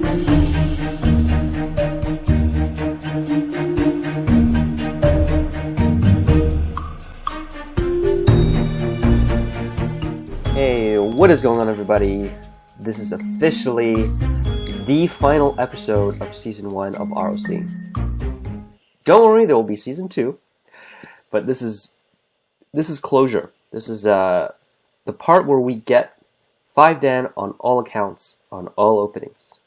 Hey, what is going on, everybody? This is officially the final episode of Season 1 of ROC. Don't worry, there will be Season 2, but this is closure. This is the part where we get 5 Dan on all accounts, on all openings.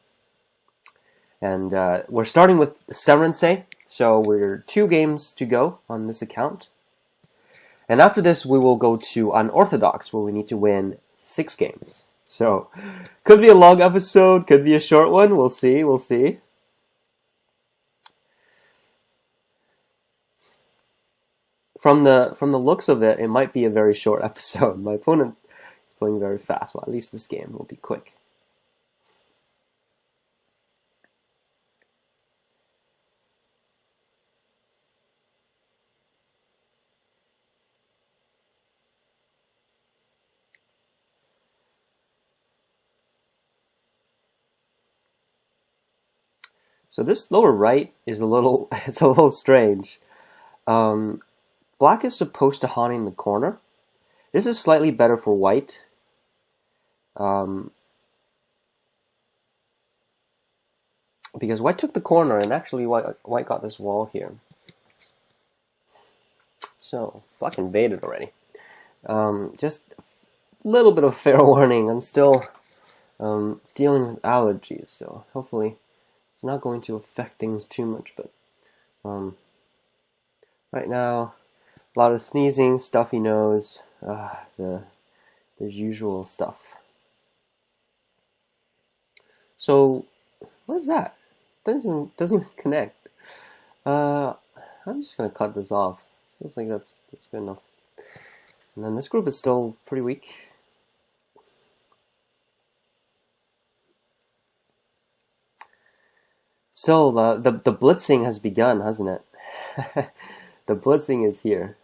And we're starting with Sanrensei, so we're 2 games to go on this account. And after this, we will go to Unorthodox, where we need to win 6 games. So, could be a long episode, could be a short one. We'll see. From the looks of it, it might be a very short episode. My opponent is playing very fast. Well, at least this game will be quick. So this lower right is a little strange. Black is supposed to haunt in the corner. This is slightly better for white. Because white took the corner, and actually white got this wall here. So black invaded already. Just a little bit of fair warning. I'm still dealing with allergies, so hopefully it's not going to affect things too much, but right now, a lot of sneezing, stuffy nose, the usual stuff. So, what is that? Doesn't even connect. I'm just gonna cut this off. Feels like that's good enough. And then this group is still pretty weak. So the blitzing has begun, hasn't it? The blitzing is here.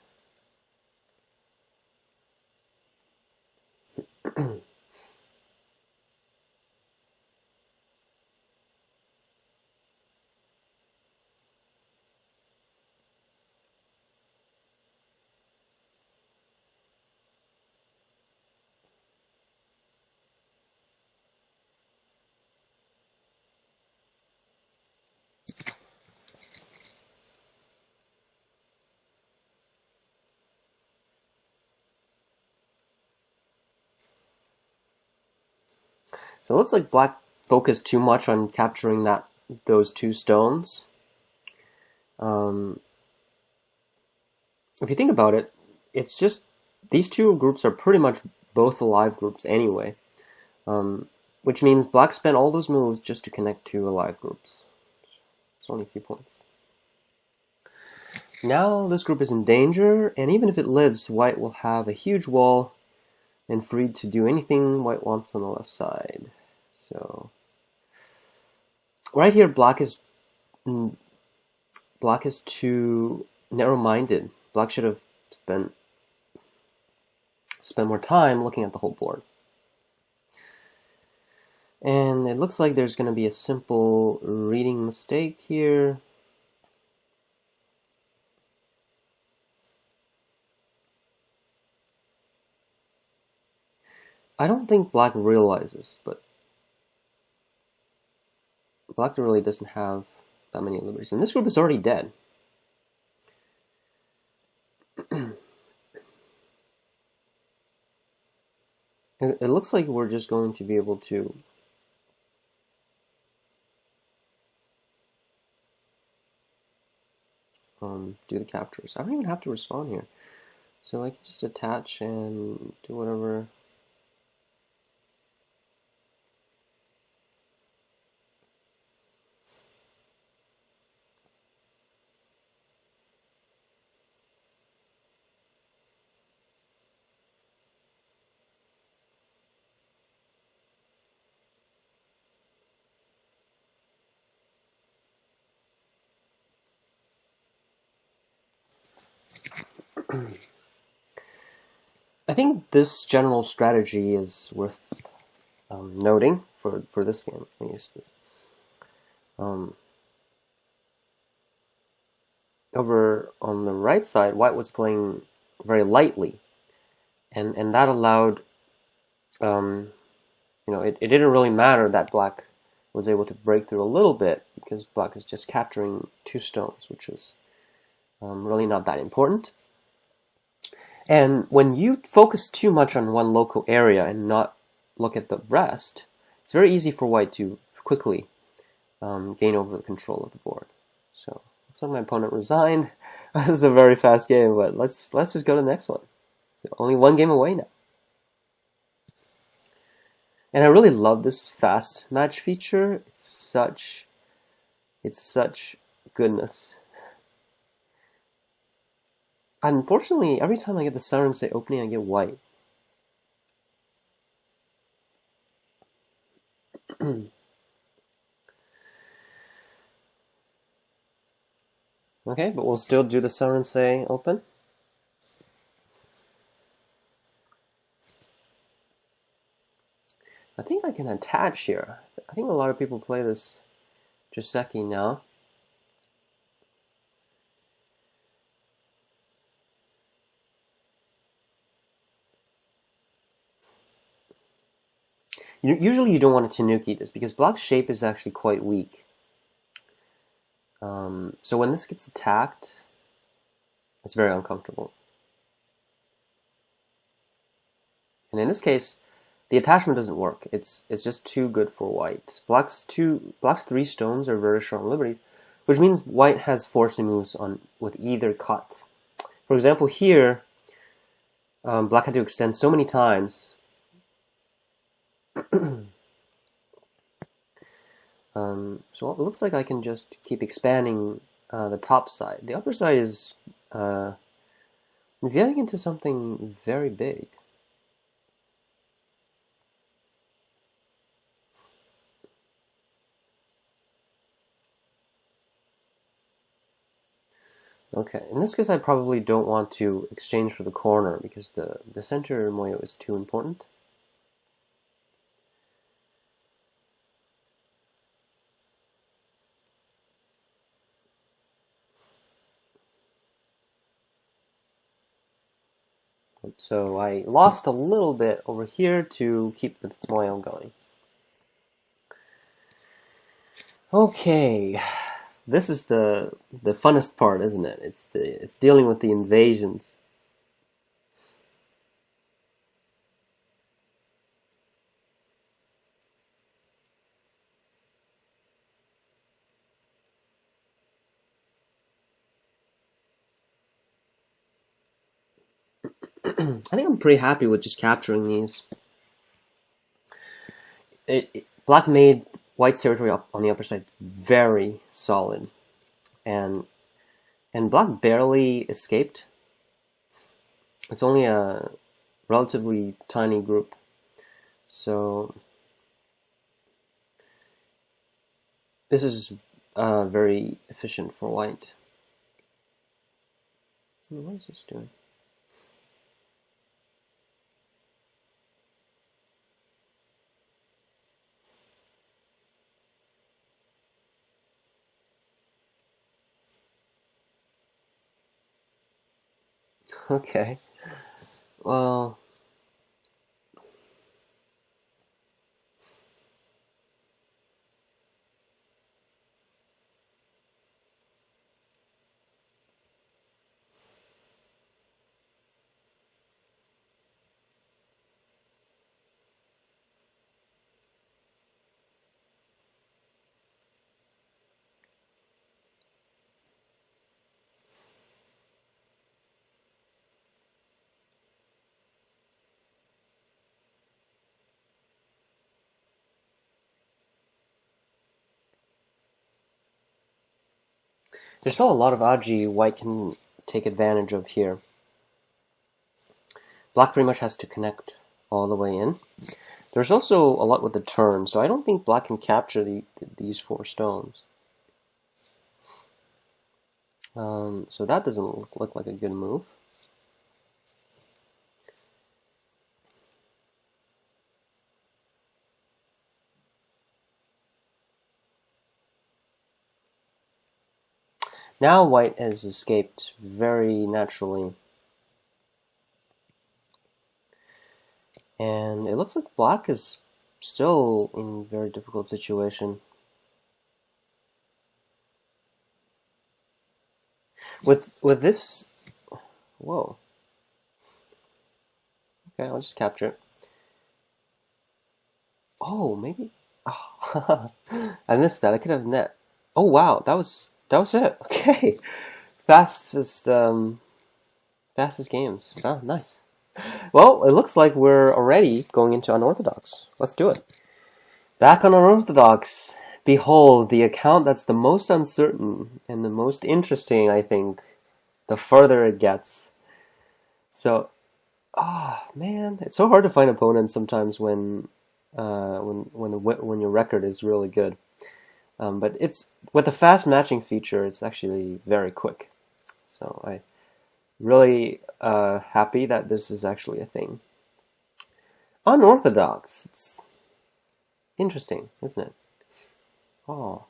So it looks like black focused too much on capturing those 2 stones. If you think about it, it's just these 2 groups are pretty much both alive groups anyway, which means black spent all those moves just to connect 2 alive groups. It's only a few points. Now this group is in danger, and even if it lives, white will have a huge wall and free to do anything white wants on the left side. So right here, black is too narrow-minded. Black should have spent more time looking at the whole board. And it looks like there's going to be a simple reading mistake here. I don't think black realizes, but black really doesn't have that many liberties. And this group is already dead. It looks like we're just going to be able to do the captures. I don't even have to respond here. So I can just attach and do whatever. I think this general strategy is worth noting for this game, at least. Um, over on the right side, white was playing very lightly, and that allowed, it didn't really matter that black was able to break through a little bit because black is just capturing 2 stones, which is really not that important. And when you focus too much on one local area and not look at the rest, it's very easy for white to quickly gain over the control of the board. So looks like my opponent resigned. This is a very fast game, but let's just go to the next one. So only 1 game away now. And I really love this fast match feature. It's such goodness. Unfortunately, every time I get the Sanrensei opening, I get white. Okay, but we'll still do the Sanrensei open. I think I can attach here. I think a lot of people play this Joseki now. Usually you don't want to Tanuki this because black's shape is actually quite weak. So when this gets attacked, it's very uncomfortable. And in this case, the attachment doesn't work. It's just too good for white. Black's 3 stones are very strong liberties, which means white has forcing moves with either cut. For example, here, black had to extend so many times. So it looks like I can just keep expanding the top side. The upper side is getting into something very big. Okay, in this case I probably don't want to exchange for the corner because the center moyo is too important. So I lost a little bit over here to keep the moyo going. Okay, this is the funnest part, isn't it? It's dealing with the invasions. I think I'm pretty happy with just capturing these. Black made white's territory up on the upper side very solid, and black barely escaped. It's only a relatively tiny group, so this is very efficient for white. What is this doing? Okay. Well, there's still a lot of aji white can take advantage of here. Black pretty much has to connect all the way in. There's also a lot with the turn, so I don't think black can capture these 4 stones. So that doesn't look like a good move. Now white has escaped very naturally. And it looks like black is still in a very difficult situation. With this... Whoa. Okay, I'll just capture it. Oh, maybe... Oh, I missed that. I could have net. Oh, wow. That was it. Okay. Fastest games. Oh, nice. Well, it looks like we're already going into Unorthodox. Let's do it. Back on Unorthodox. Behold, the account that's the most uncertain and the most interesting, I think, the further it gets. So, man, it's so hard to find opponents sometimes when your record is really good. But it's with the fast matching feature, it's actually very quick. So I really happy that this is actually a thing. Unorthodox. It's interesting, isn't it? Oh.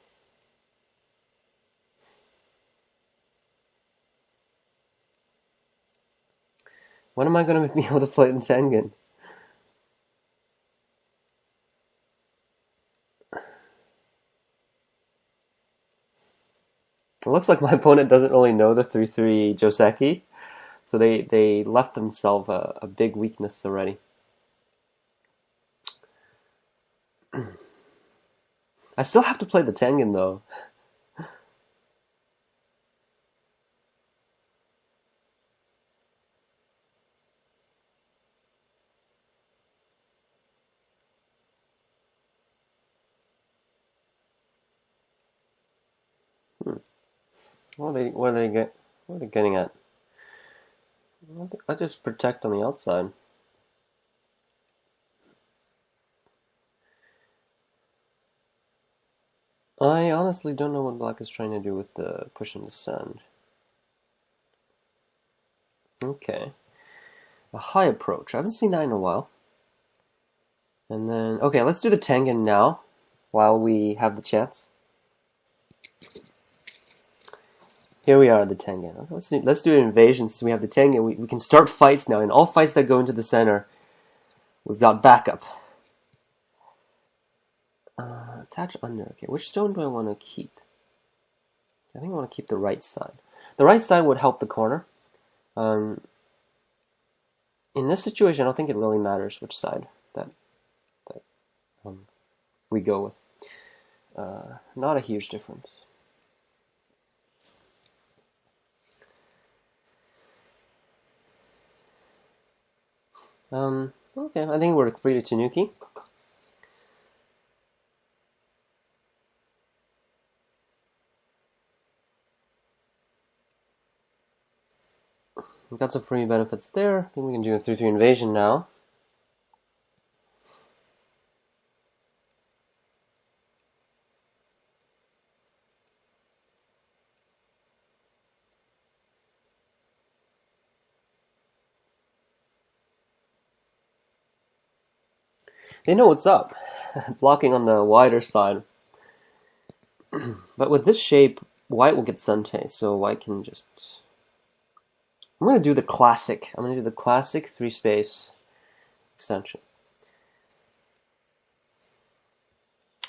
When am I going to be able to play in Tengen? It looks like my opponent doesn't really know the 3-3 Joseki, so they left themselves a big weakness already. I still have to play the Tengen though. What are they getting at? I just protect on the outside. I honestly don't know what black is trying to do with the pushing the sand. Okay. A high approach. I haven't seen that in a while. And then, okay, let's do the Tengen now, while we have the chance. Here we are, the Tengen. Let's do an invasion since we have the Tengen. We can start fights now, and all fights that go into the center, we've got backup. Attach under. Okay, which stone do I want to keep? I think I want to keep the right side. The right side would help the corner. In this situation, I don't think it really matters which side that we go with. Not a huge difference. Okay, I think we're free to Tanuki. We've got some free benefits there. I think we can do a 3-3 invasion now. They know what's up, blocking on the wider side. But with this shape, white will get Sanrensei, so white can just... I'm going to do the classic. I'm going to do the classic 3-space extension.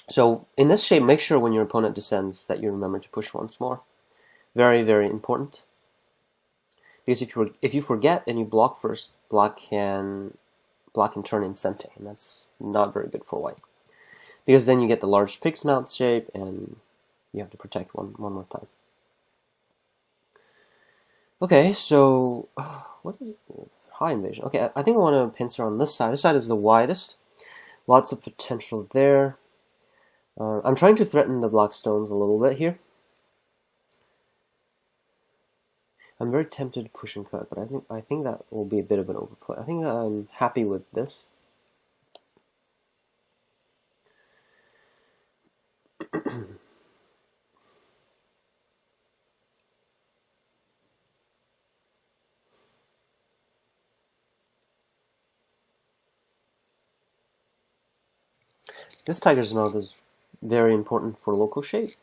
So in this shape, make sure when your opponent descends that you remember to push once more. Very, very important. Because if you forget and you block first, black can turn in Sente, and that's not very good for white. Because then you get the large pig's mouth shape, and you have to protect one more time. Okay, so what is it? High invasion. Okay, I think I want to pincer on this side. This side is the widest. Lots of potential there. I'm trying to threaten the black stones a little bit here. I'm very tempted to push and cut, but I think that will be a bit of an overplay. I think I'm happy with this. This tiger's mouth is very important for local shape.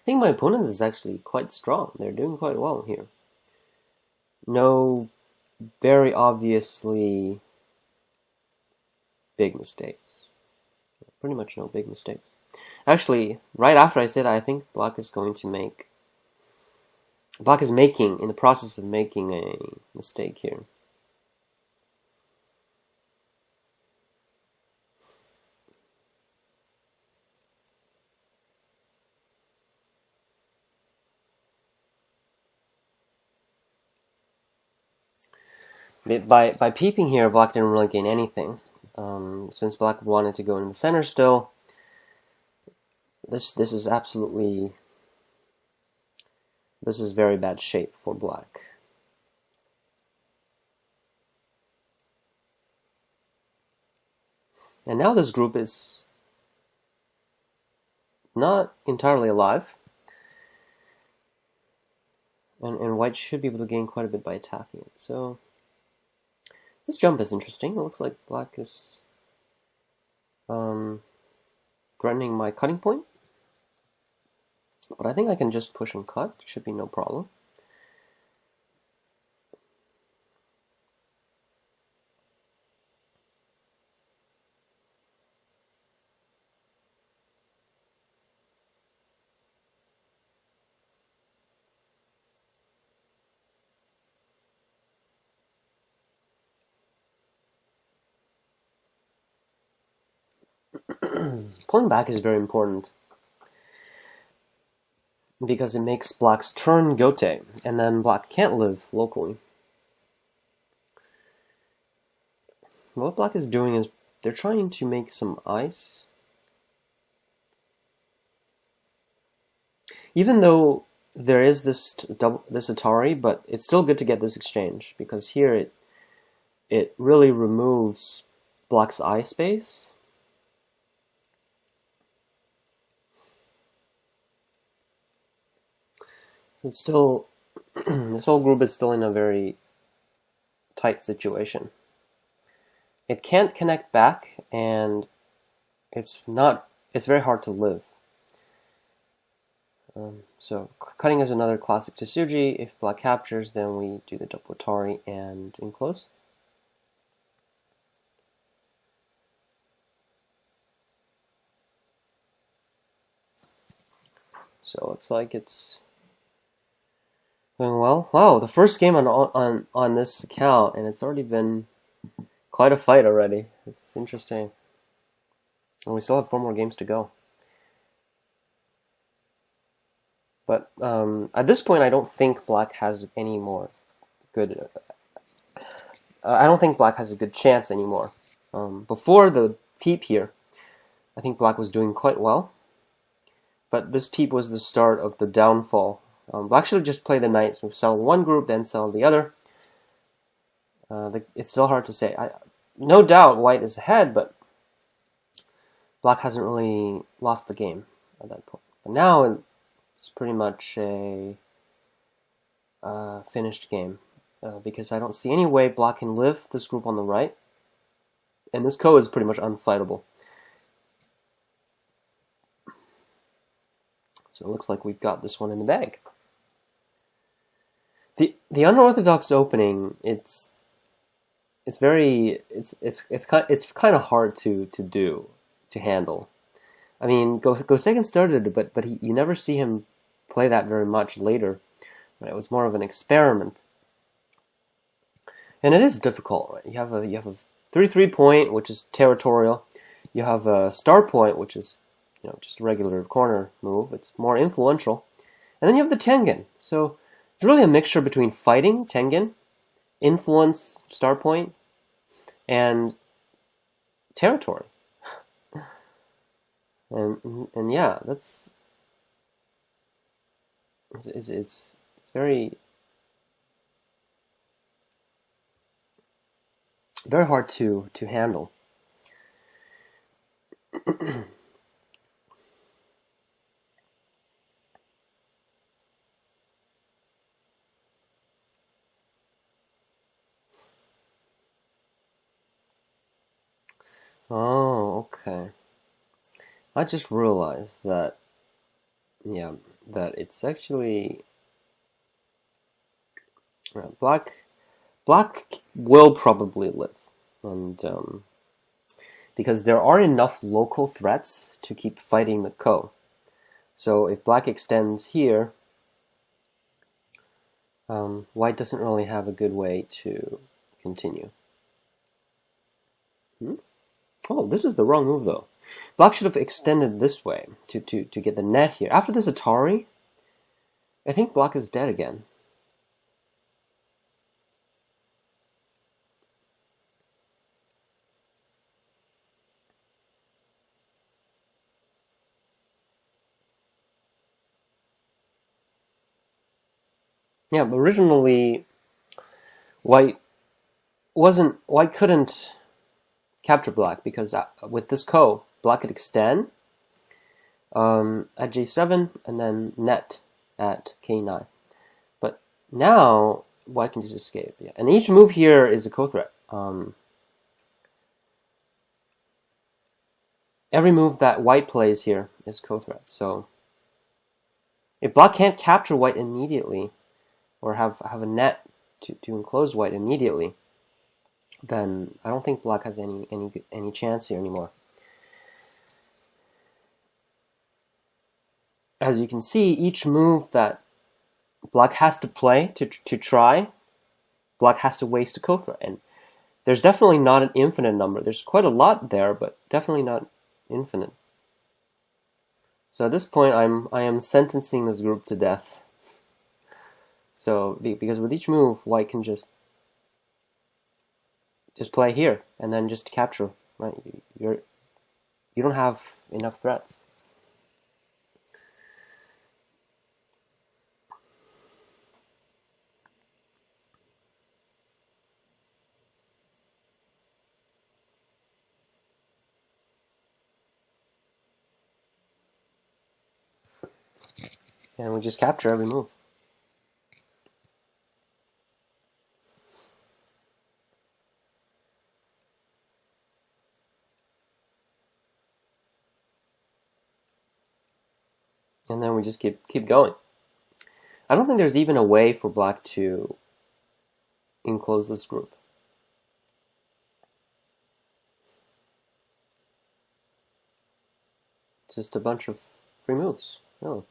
think my opponent is actually quite strong. They're doing quite well here. No very obviously big mistakes. Pretty much no big mistakes. Actually, right after I say that, I think Black is making, in the process of making a mistake here. By peeping here, Black didn't really gain anything. Since Black wanted to go in the center still, this is very bad shape for Black. And now this group is not entirely alive. And White should be able to gain quite a bit by attacking it. So this jump is interesting. It looks like Black is threatening my cutting point. But I think I can just push and cut. Should be no problem. Pulling back is very important because it makes Black's turn Gote, and then Black can't live locally. What Black is doing is they're trying to make some ice. Even though there is this Atari, but it's still good to get this exchange because here it really removes Black's eye space. It's still this whole group is still in a very tight situation. It can't connect back, and it's very hard to live. So cutting is another classic Tsuji. If Black captures, then we do the double Atari and enclose. So it looks like it's going well. Wow, the first game on this account, and it's already been quite a fight already. It's interesting. And we still have 4 more games to go. But at this point, I don't think Black has any more good... I don't think Black has a good chance anymore. Before the peep here, I think Black was doing quite well. But this peep was the start of the downfall. Black should have just played the knights. We sell one group, then sell the other. It's still hard to say. No doubt White is ahead, but Black hasn't really lost the game at that point. But now it's pretty much a finished game because I don't see any way Black can live this group on the right. And this Ko is pretty much unfightable. So it looks like we've got this one in the bag. The Unorthodox opening, it's kind of hard to handle. I mean, Gosekin started it, but you never see him play that very much later. It was more of an experiment, and it is difficult. Right? You have a 3-3 point, which is territorial. You have a star point, which is just a regular corner move. It's more influential, and then you have the Tengen. So it's really a mixture between fighting Tengen, influence star point, and territory. And yeah, it's very hard to handle. Oh, okay. I just realized that, yeah, that it's actually black will probably live, and because there are enough local threats to keep fighting the Ko. So if black extends here, white doesn't really have a good way to continue. Oh, this is the wrong move though. Black should have extended this way to get the net here. After this Atari, I think black is dead again. Yeah, but originally white couldn't capture black because with this Ko, black could extend at J7 and then net at K9. But now white can just escape. Yeah, and each move here is a Ko threat. Every move that white plays here is Ko threat. So if black can't capture white immediately, or have a net to enclose white immediately, then I don't think black has any chance here anymore. As you can see, each move that black has to play to try, black has to waste a Ko threat. And there's definitely not an infinite number. There's quite a lot there, but definitely not infinite. So at this point, I am sentencing this group to death. So because with each move, white can just play here and then just capture. Right? You don't have enough threats. And we just capture every move. And then we just keep going. I don't think there's even a way for black to enclose this group. It's just a bunch of free moves. Oh.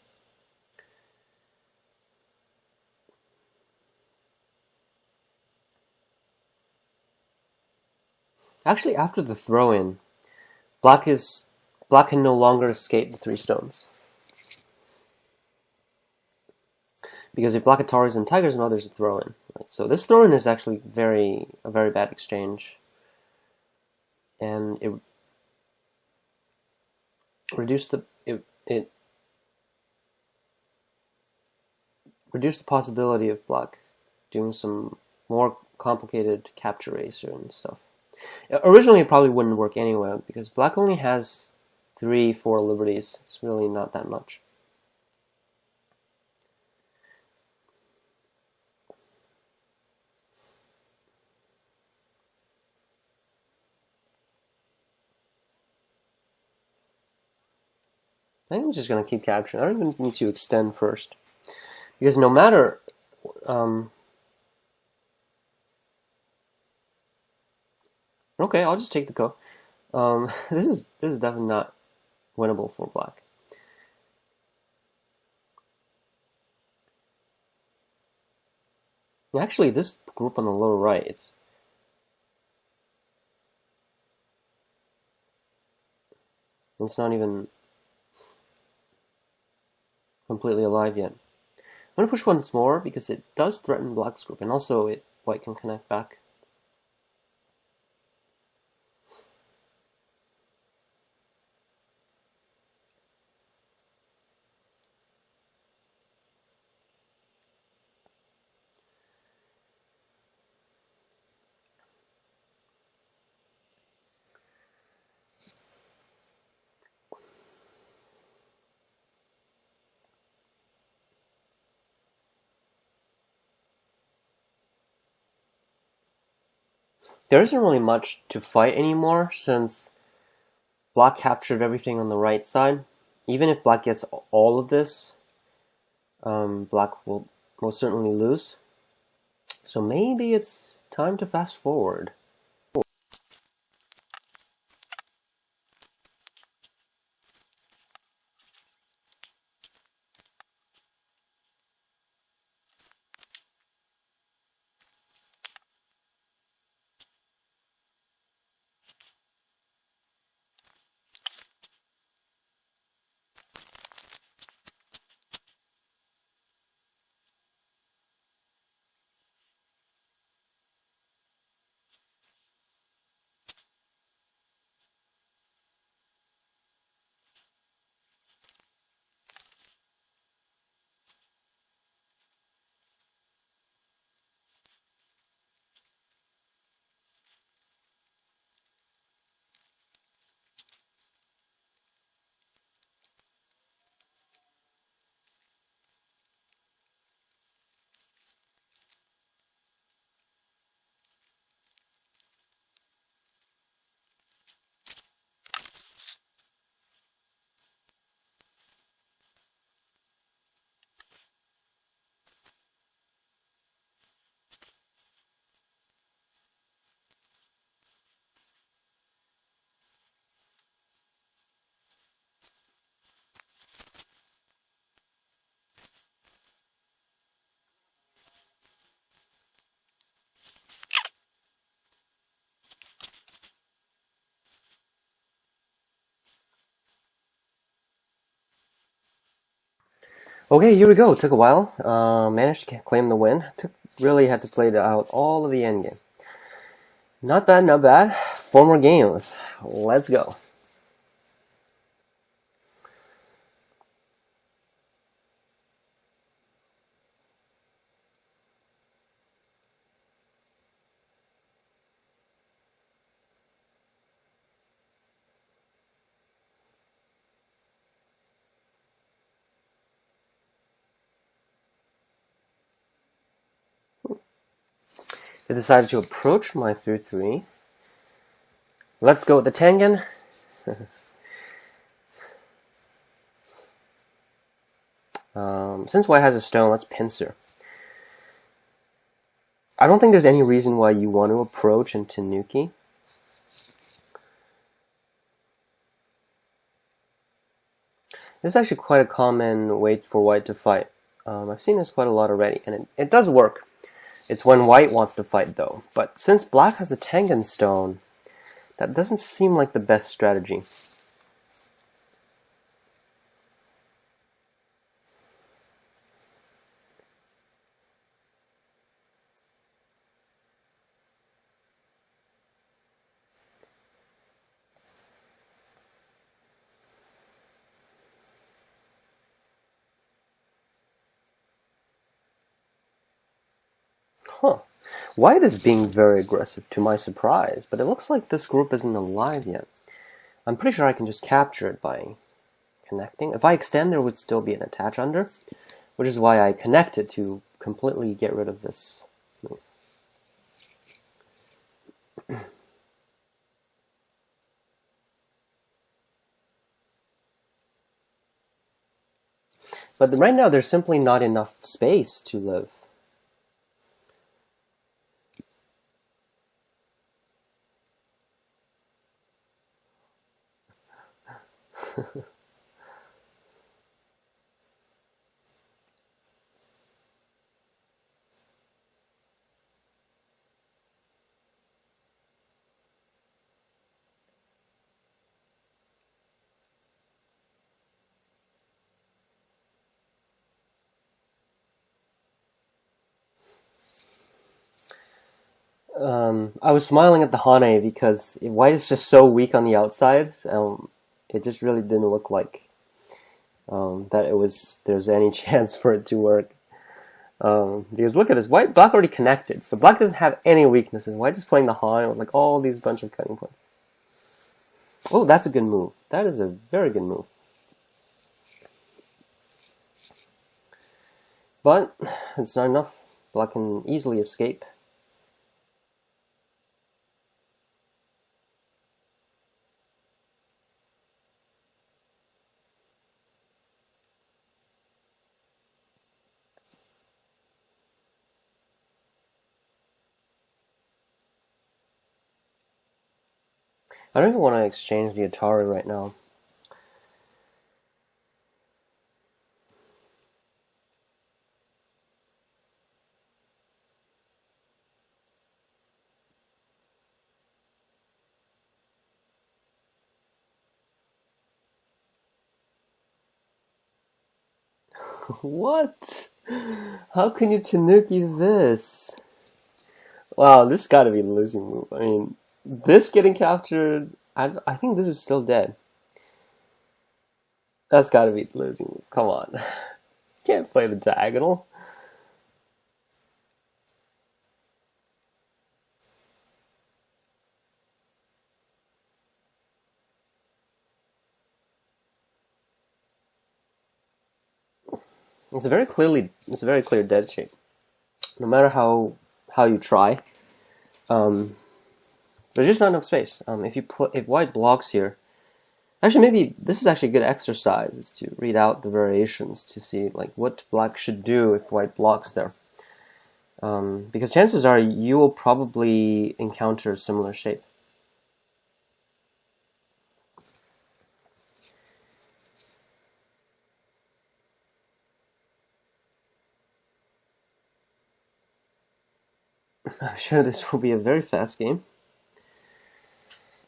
Actually, after the throw-in, black can no longer escape the 3 stones. Because if black Ataris and tigers, now there's a throw-in. Right? So this throw-in is actually a very bad exchange. And it reduced the possibility of black doing some more complicated capture racer and stuff. Originally, it probably wouldn't work anyway, because black only has 3-4 liberties. It's really not that much. I think I'm just going to keep capturing. I don't even need to extend first. Because no matter... okay, I'll just take the Ko. This is definitely not winnable for black. Actually, this group on the lower right, it's not even completely alive yet. I'm going to push once more because it does threaten black's group, and also white can connect back. There isn't really much to fight anymore since black captured everything on the right side. Even if black gets all of this, Black will most certainly lose. So maybe it's time to fast forward. Okay, here we go. Took a while. Managed to claim the win. Really had to play out all of the endgame. Not bad, not bad. 4 more games. Let's go. I decided to approach my 3-3. Let's go with the Tengen. Since white has a stone, let's pincer. I don't think there's any reason why you want to approach and Tanuki. This is actually quite a common way for white to fight. I've seen this quite a lot already, and it does work. It's when white wants to fight, though. But since black has a Tengen stone, that doesn't seem like the best strategy. Huh. White is being very aggressive, to my surprise, but it looks like this group isn't alive yet. I'm pretty sure I can just capture it by connecting. If I extend, there would still be an attach under, which is why I connected to completely get rid of this move. But right now, there's simply not enough space to live. I was smiling at the Hane because white is just so weak on the outside. It just really didn't look like there's any chance for it to work. Because look at this, black already connected, so black doesn't have any weaknesses. White is playing the Hane with like all these bunch of cutting points. Oh, that's a good move. That is a very good move. But it's not enough. Black can easily escape. I don't even want to exchange the Atari right now. What? How can you Tanuki this? Wow, this gotta be the losing move. I mean, this getting captured, I think this is still dead. That's gotta be the losing move. Come on. Can't play the diagonal. It's a very clear dead shape. No matter how you try, there's just not enough space. If white blocks here, actually maybe this is actually a good exercise, is to read out the variations to see like what black should do if white blocks there. Because chances are you will probably encounter a similar shape. I'm sure this will be a very fast game.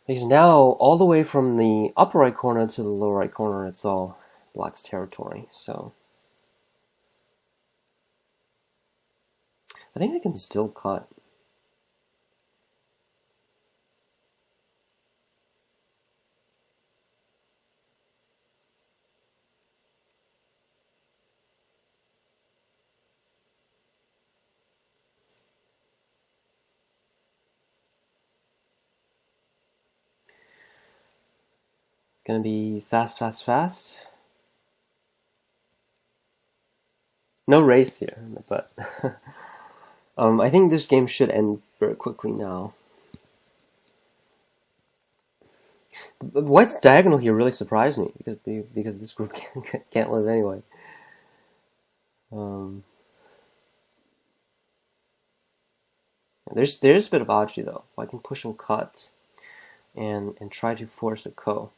Because now, all the way from the upper right corner to the lower right corner, it's all black's territory. So I think I can still cut. It's gonna be fast, fast, fast. No race here, but I think this game should end very quickly now. White's diagonal here really surprised me because this group can't live anyway. There's a bit of Aji though. I can push and cut and try to force a ko.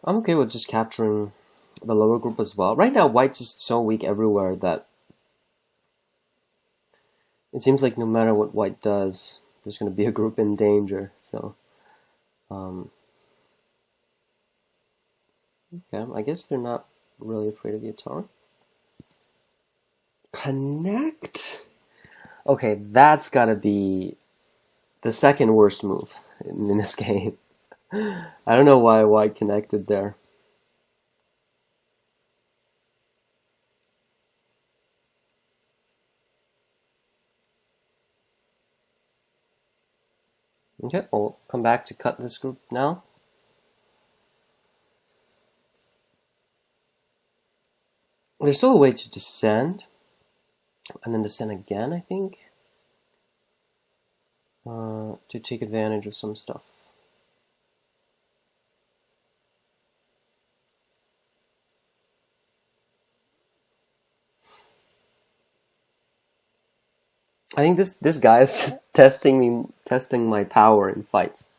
I'm okay with just capturing the lower group as well. Right now, white's just so weak everywhere that it seems like no matter what white does, there's going to be a group in danger. So, okay, I guess they're not really afraid of the Atari. Connect? Okay, that's got to be the second worst move in this game. I don't know why white connected there. Okay, we'll come back to cut this group now. There's still a way to descend, and then descend again, I think, to take advantage of some stuff. I think this guy is just testing my power in fights.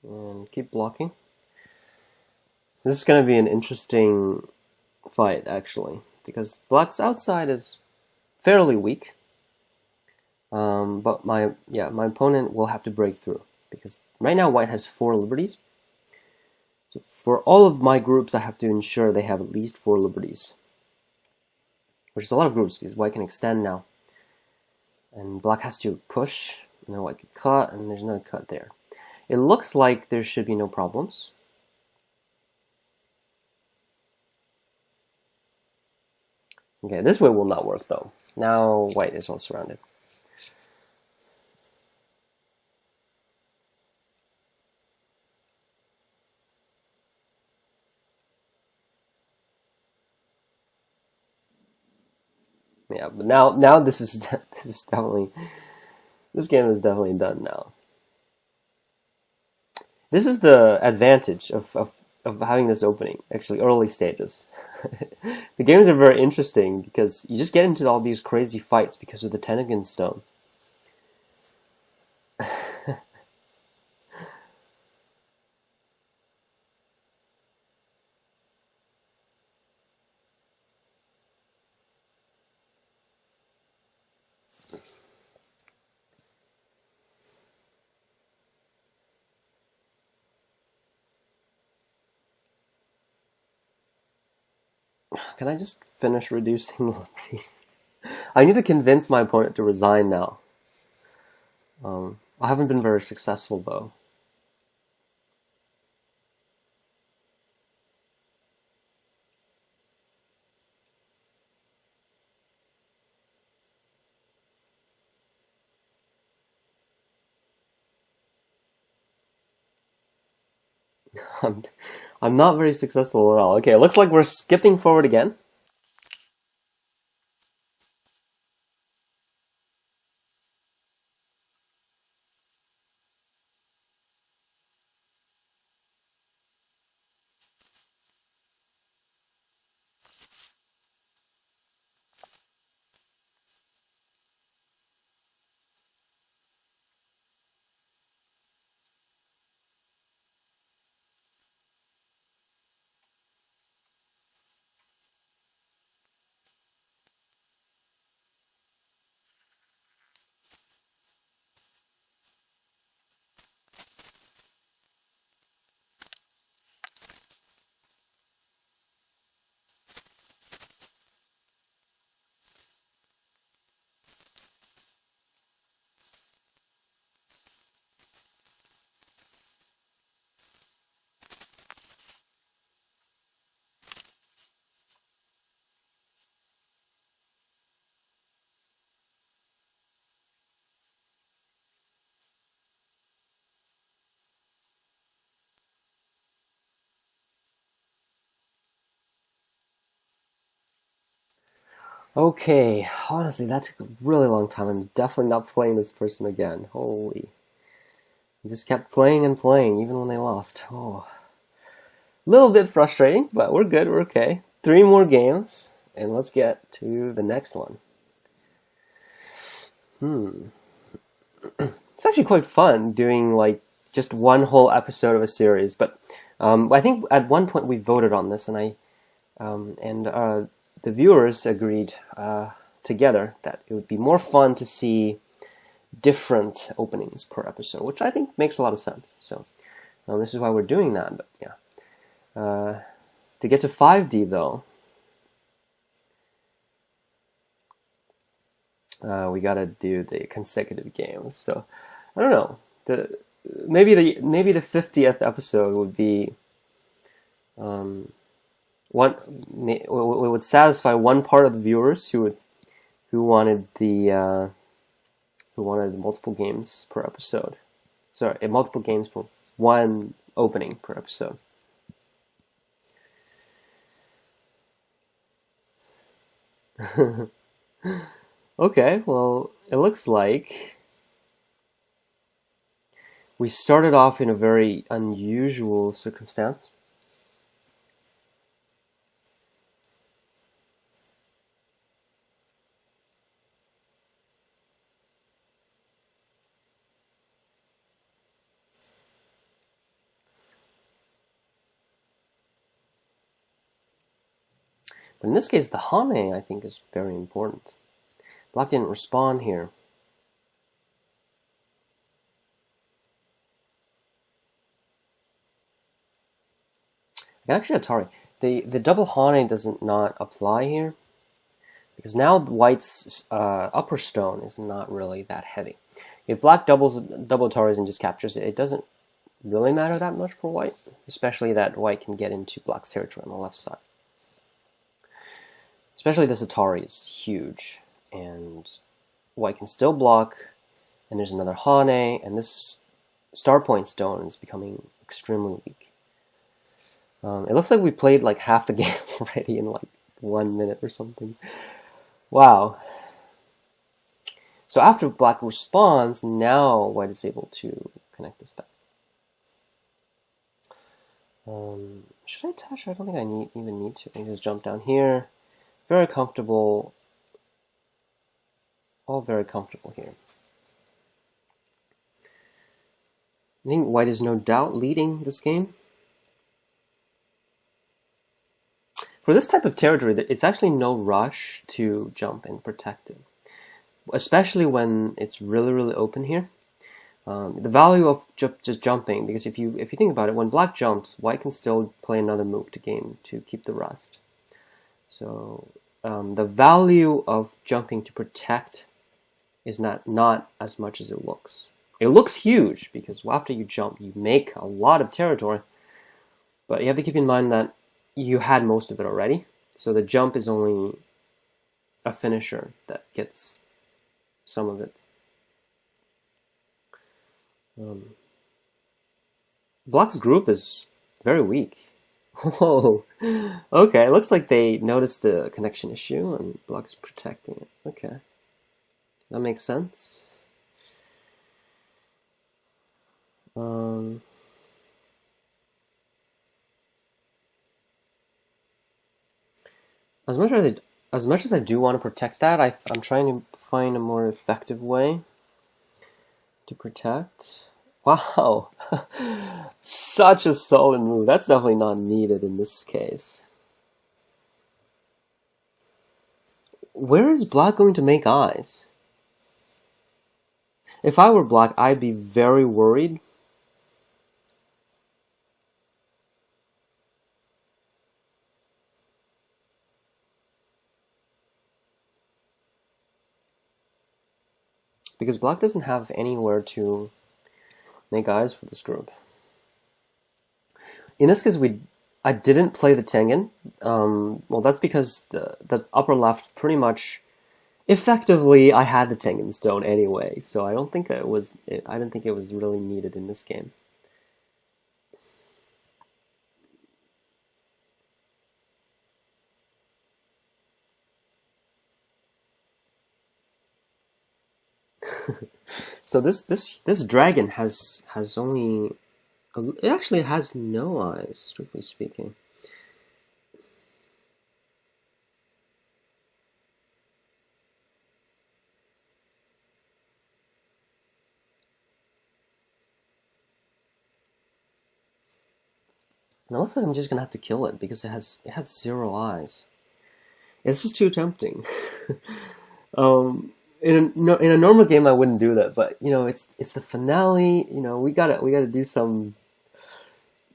And keep blocking. This is going to be an interesting fight, actually, because black's outside is fairly weak. But my opponent will have to break through, because right now white has 4 liberties. So for all of my groups, I have to ensure they have at least 4 liberties, which is a lot of groups because white can extend now. And black has to push, and then white can cut, and there's no cut there. It looks like there should be no problems. Okay, this way will not work though. Now white is all surrounded. Yeah, but now this is definitely, this game is definitely done now. This is the advantage of having this opening, actually early stages. The games are very interesting because you just get into all these crazy fights because of the Tentagon Stone. Can I just finish reducing liberties? I need to convince my opponent to resign now. I haven't been very successful though. I'm not very successful at all. Okay, it looks like we're skipping forward again. Okay, honestly, that took a really long time. I'm definitely not playing this person again. Holy. I just kept playing and playing, even when they lost. Oh. A little bit frustrating, but we're good, we're okay. 3 more games, and let's get to the next one. It's actually quite fun doing, like, just one whole episode of a series, but I think at one point we voted on this, and the viewers agreed together that it would be more fun to see different openings per episode, which I think makes a lot of sense. So this is why we're doing that. But yeah, to get to 5D though, we gotta do the consecutive games. So I don't know. Maybe the 50th episode would be would satisfy one part of the viewers who wanted multiple games per episode. Sorry, multiple games for one opening per episode. Okay, well, it looks like we started off in a very unusual circumstance. But in this case, the Hame, I think, is very important. Black didn't respond here. Actually, Atari. The double Hane doesn't not apply here because now White's upper stone is not really that heavy. If Black double Ataris and just captures it, it doesn't really matter that much for White, especially that White can get into Black's territory on the left side. Especially this Atari is huge, and White can still block, and there's another Hane, and this Star Point stone is becoming extremely weak. It looks like we played like half the game already in like 1 minute or something. Wow. So after Black responds, now White is able to connect this back. Should I touch? I don't think I even need to. I just jump down here. Very comfortable. All very comfortable here. I think White is no doubt leading this game. For this type of territory, it's actually no rush to jump and protect it, especially when it's really, really open here. The value of just jumping, because if you think about it, when Black jumps, White can still play another move to gain to keep the rest. So the value of jumping to protect is not as much as it looks. It looks huge because after you jump, you make a lot of territory, but you have to keep in mind that you had most of it already, so the jump is only a finisher that gets some of it. Black's group is very weak. Whoa. Okay, it looks like they noticed the connection issue and Black is protecting it. Okay. That makes sense. As much as I do want to protect that, I'm trying to find a more effective way to protect. Wow, such a solid move. That's definitely not needed in this case. Where is Black going to make eyes? If I were Black, I'd be very worried. Because Black doesn't have anywhere to make eyes for this group. In this case, I didn't play the Tengen. Well, that's because the upper left pretty much, effectively, I had the Tengen Stone anyway, so I don't think I didn't think it was really needed in this game. So this dragon has only, it actually has no eyes, strictly speaking. And it looks like I'm just gonna have to kill it because it has 0 eyes. This is too tempting. In a normal game, I wouldn't do that, but you know, it's the finale. You know, we gotta do some.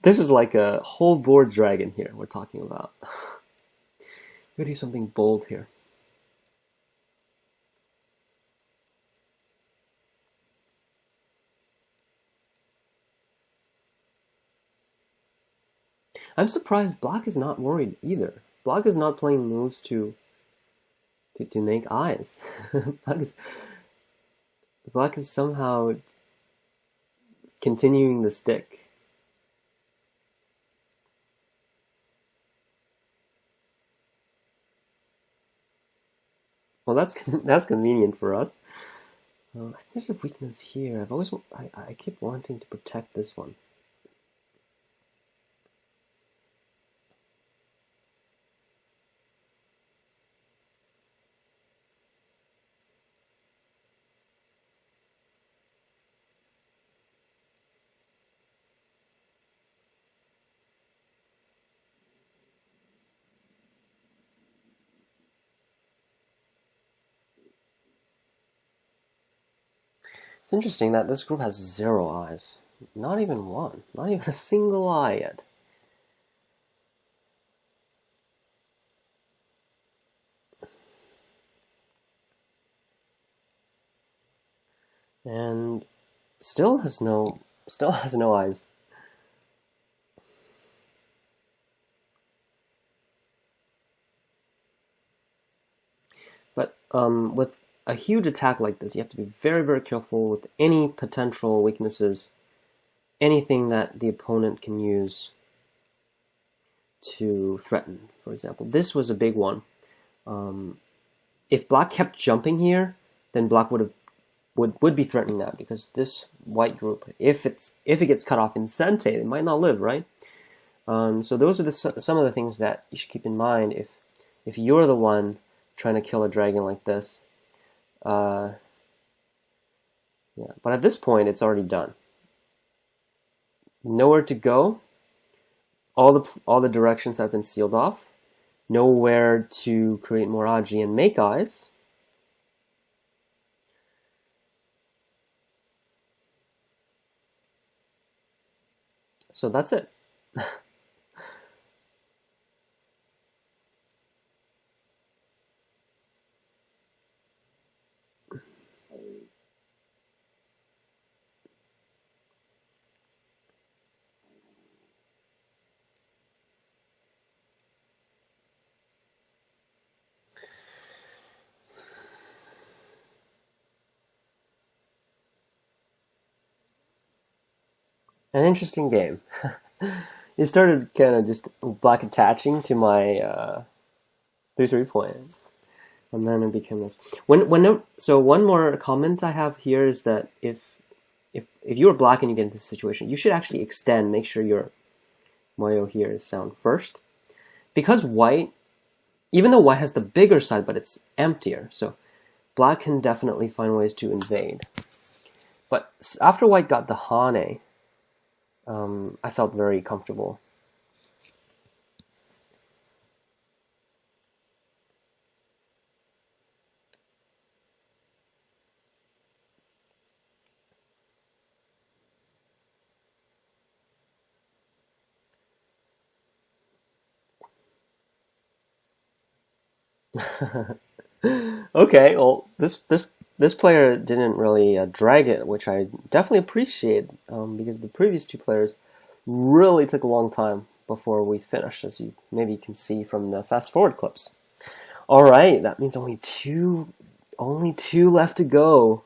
This is like a whole board dragon here we're talking about. We gotta do something bold here. I'm surprised Black is not worried either. Black is not playing moves to make eyes. Black is somehow continuing the stick. Well, that's convenient for us. There's a weakness here. I keep wanting to protect this one. It's interesting that this group has 0 eyes. Not even one. Not even a single eye yet. and still has no eyes. But with a huge attack like this, you have to be very, very careful with any potential weaknesses, anything that the opponent can use to threaten. For example, this was a big one. If black kept jumping here, then black would be threatening that, because this white group, if it gets cut off in Sente, it might not live, right? So those are some of the things that you should keep in mind if you're the one trying to kill a dragon like this. Yeah, but at this point, it's already done. Nowhere to go. All the directions have been sealed off. Nowhere to create more Aji and make eyes. So that's it. An interesting game. It started kind of just black attaching to my 3 point, and then it became this. So one more comment I have here is that if you are black and you get into this situation, you should actually extend. Make sure your moyo here is sound first, because white, even though white has the bigger side, but it's emptier, so black can definitely find ways to invade. But after white got the Hane, I felt very comfortable. Okay, well, this player didn't really drag it, which I definitely appreciate, because the previous two players really took a long time before we finished, as you maybe can see from the fast forward clips. All right, that means only two left to go,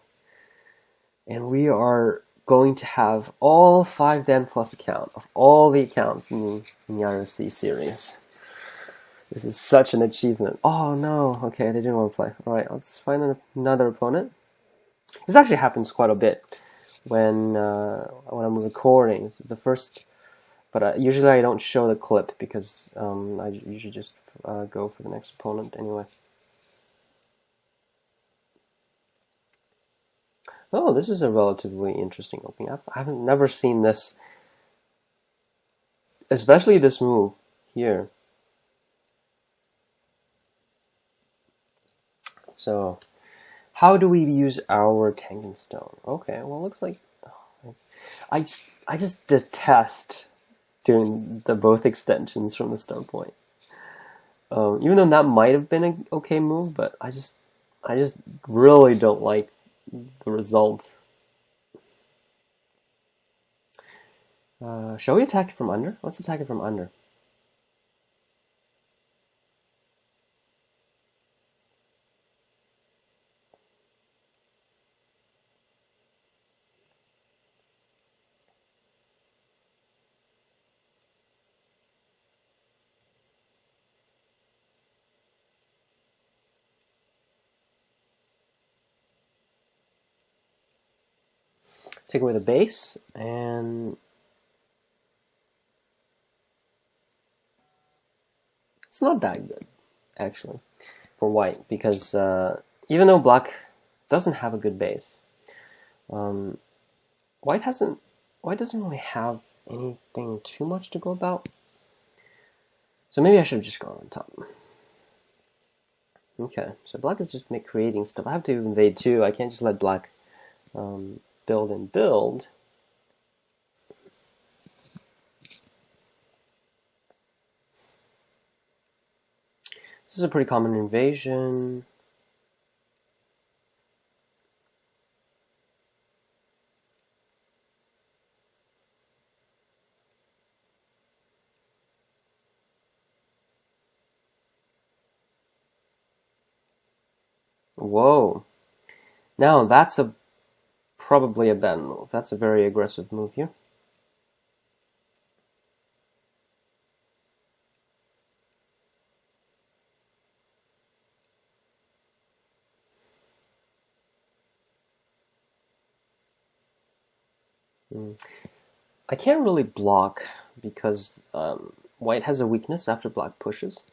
and we are going to have all 5 Dan plus account of all the accounts in the ROC series. This is such an achievement. Oh no, okay, they didn't want to play. Alright, let's find another opponent. This actually happens quite a bit when I'm recording. It's the first, but usually I don't show the clip because I usually just go for the next opponent anyway. Oh, this is a relatively interesting opening. I've never seen this, especially this move here. So, how do we use our Tengen Stone? Okay, well, it looks like I just detest doing the both extensions from the stone point. Even though that might have been an okay move, but I just really don't like the result. Shall we attack it from under? Let's attack it from under. Take away the base, and it's not that good, actually, for white, because even though black doesn't have a good base, white doesn't really have anything too much to go about. So maybe I should have just gone on top. Okay, so black is just creating stuff. I have to invade too. I can't just let black build and build. This is a pretty common invasion. Whoa. Now that's probably a bad move. That's a very aggressive move here. I can't really block because white has a weakness after black pushes.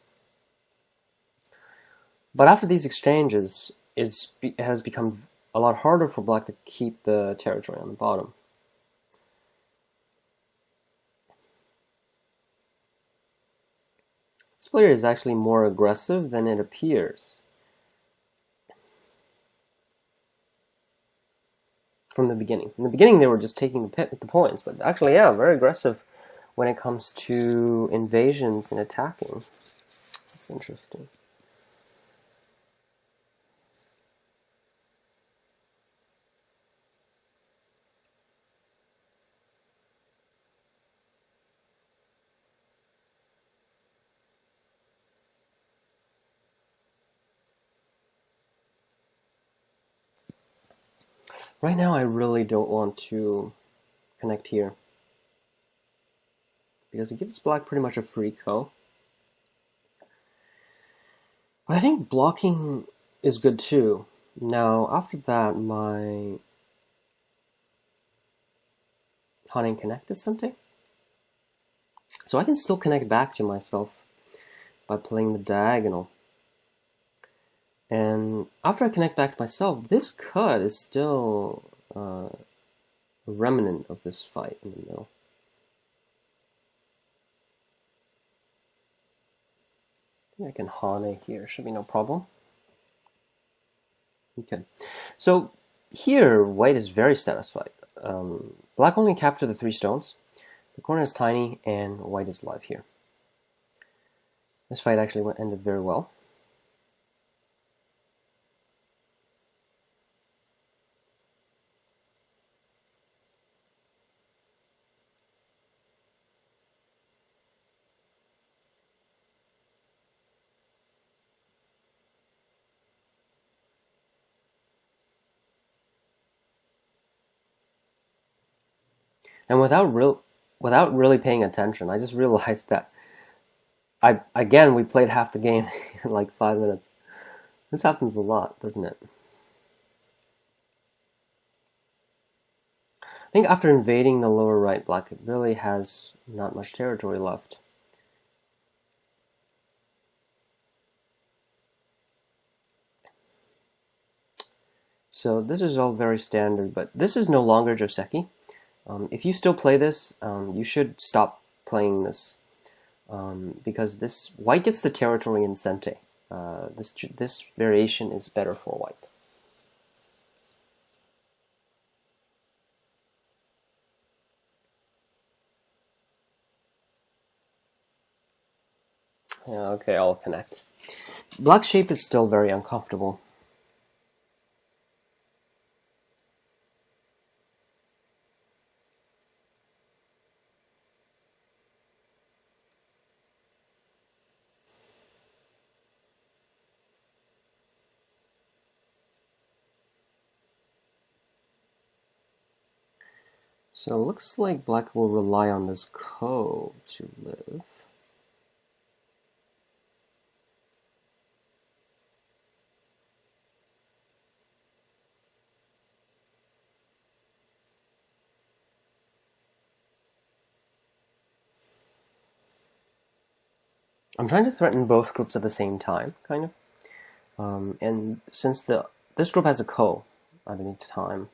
But after these exchanges, it has become a lot harder for black to keep the territory on the bottom. This player is actually more aggressive than it appears from the beginning. In the beginning, they were just taking the points, but actually, yeah, very aggressive when it comes to invasions and attacking. That's interesting. Right now, I really don't want to connect here because it gives black pretty much a free co. But I think blocking is good too. Now, after that, my hunting connect is something. So I can still connect back to myself by playing the diagonal. And after I connect back to myself, this cut is still a remnant of this fight in the middle. I think I can hane here, should be no problem. Okay, so here white is very satisfied. Black only captured the 3 stones. The corner is tiny, and white is alive here. This fight actually ended very well. And without really paying attention, I just realized that we played half the game in like 5 minutes. This happens a lot, doesn't it? I think after invading the lower right, black really has not much territory left. So this is all very standard, but this is no longer Joseki. If you still play this, you should stop playing this because this white gets the territory in Sente. This variation is better for white. Yeah, okay, I'll connect. Black's shape is still very uncomfortable. So it looks like black will rely on this ko to live. I'm trying to threaten both groups at the same time, kind of. And since this group has a ko at any time,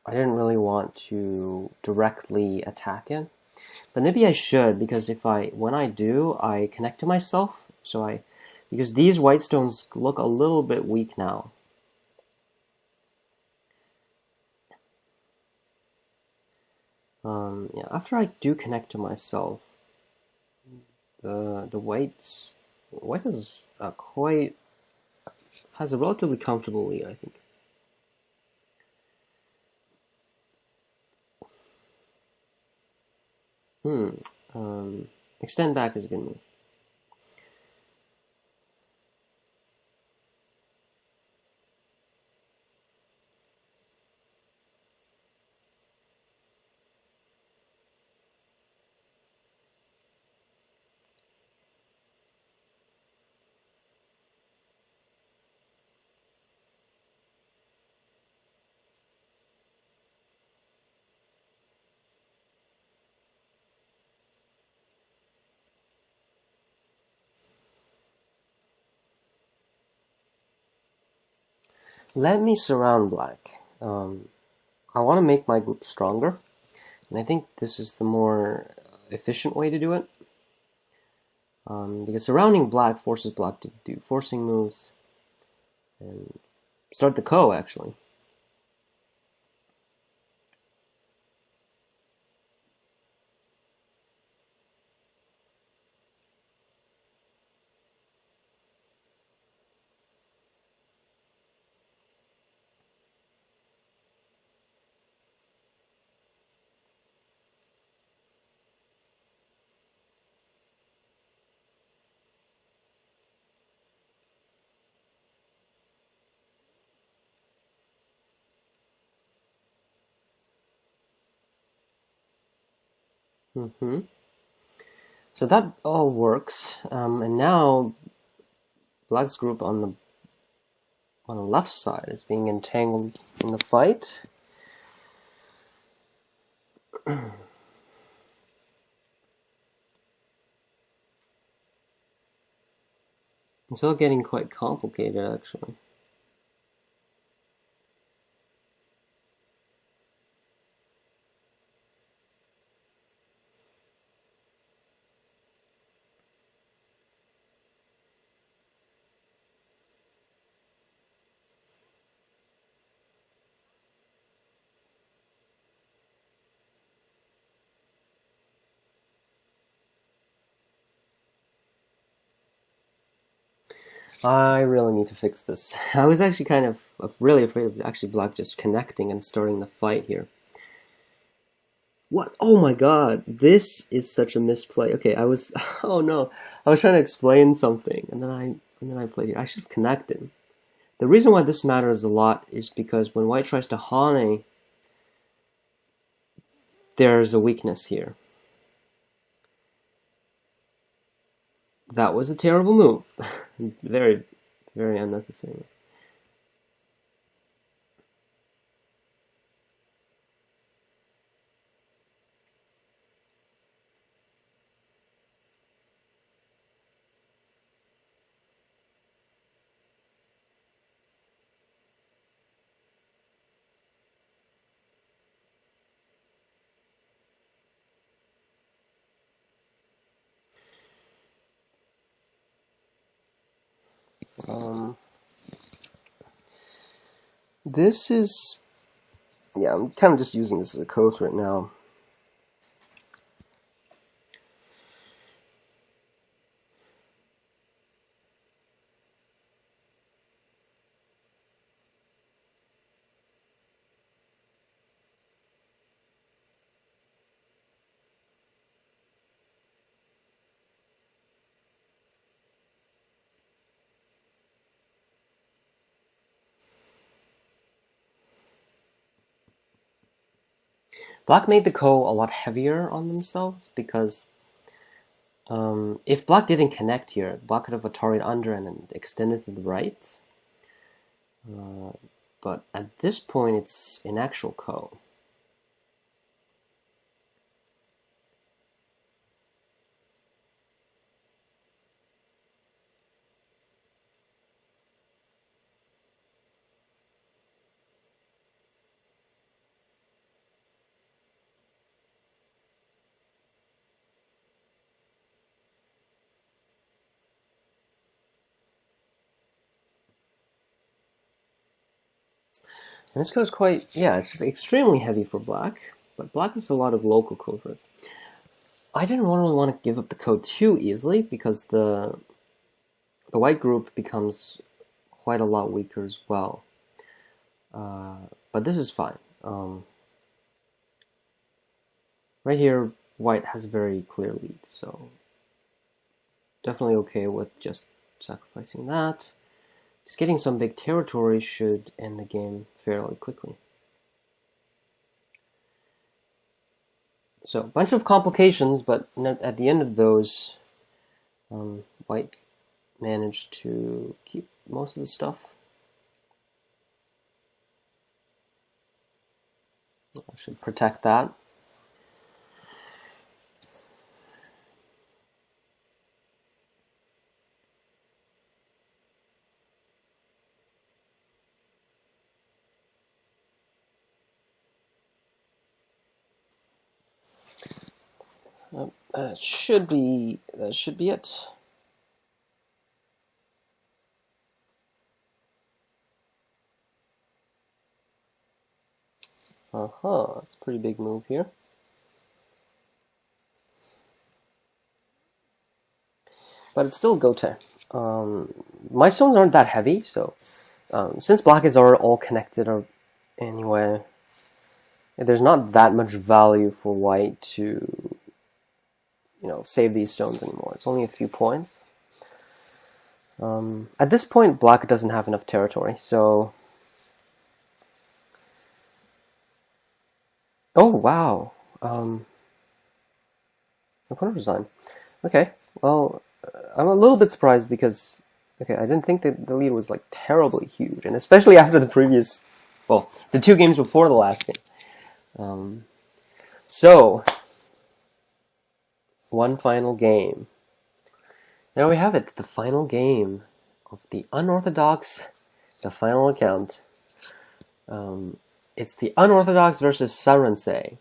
I didn't really want to directly attack it. But maybe I should, because when I do, I connect to myself. Because these white stones look a little bit weak now. Yeah, after I do connect to myself, the white is has a relatively comfortable lead, I think. Extend back is a good move. Let me surround black. I want to make my group stronger, and I think this is the more efficient way to do it. Because surrounding black forces black to do forcing moves and start the ko, actually. So that all works, and now black's group on the left side is being entangled in the fight. It's all getting quite complicated, actually. I really need to fix this. I was actually kind of really afraid of actually black just connecting and starting the fight here. What? Oh my god, this is such a misplay. Okay, oh no, I was trying to explain something, and then I played it. I should have connected. The reason why this matters a lot is because when white tries to hane, there's a weakness here. That was a terrible move. Very, very unnecessary. This is, yeah, I'm kind of just using this as a coach right now. Black made the ko a lot heavier on themselves because if black didn't connect here, black could have Atari'd under and then extended to the right. But at this point, it's an actual ko. And this goes quite, yeah, it's extremely heavy for black, but black has a lot of local code threads. I didn't really want to give up the code too easily because the white group becomes quite a lot weaker as well. But this is fine. Right here, white has a very clear lead, so definitely okay with just sacrificing that. Just getting some big territory should end the game fairly quickly. So, a bunch of complications, but at the end of those, white managed to keep most of the stuff. I should protect that. That should be it. That's a pretty big move here. But it's still gote. My stones aren't that heavy, so since black is all connected anyway, there's not that much value for white to, save these stones anymore. It's only a few points. At this point, black doesn't have enough territory, so... Oh, wow. My opponent resigned. Okay, well, I'm a little bit surprised because, I didn't think that the lead was, like, terribly huge, and especially after the previous, well, the 2 games before the last game. So, one final game. There we have it, the final game of the Unorthodox, the final account. It's the Unorthodox versus Sanrensei.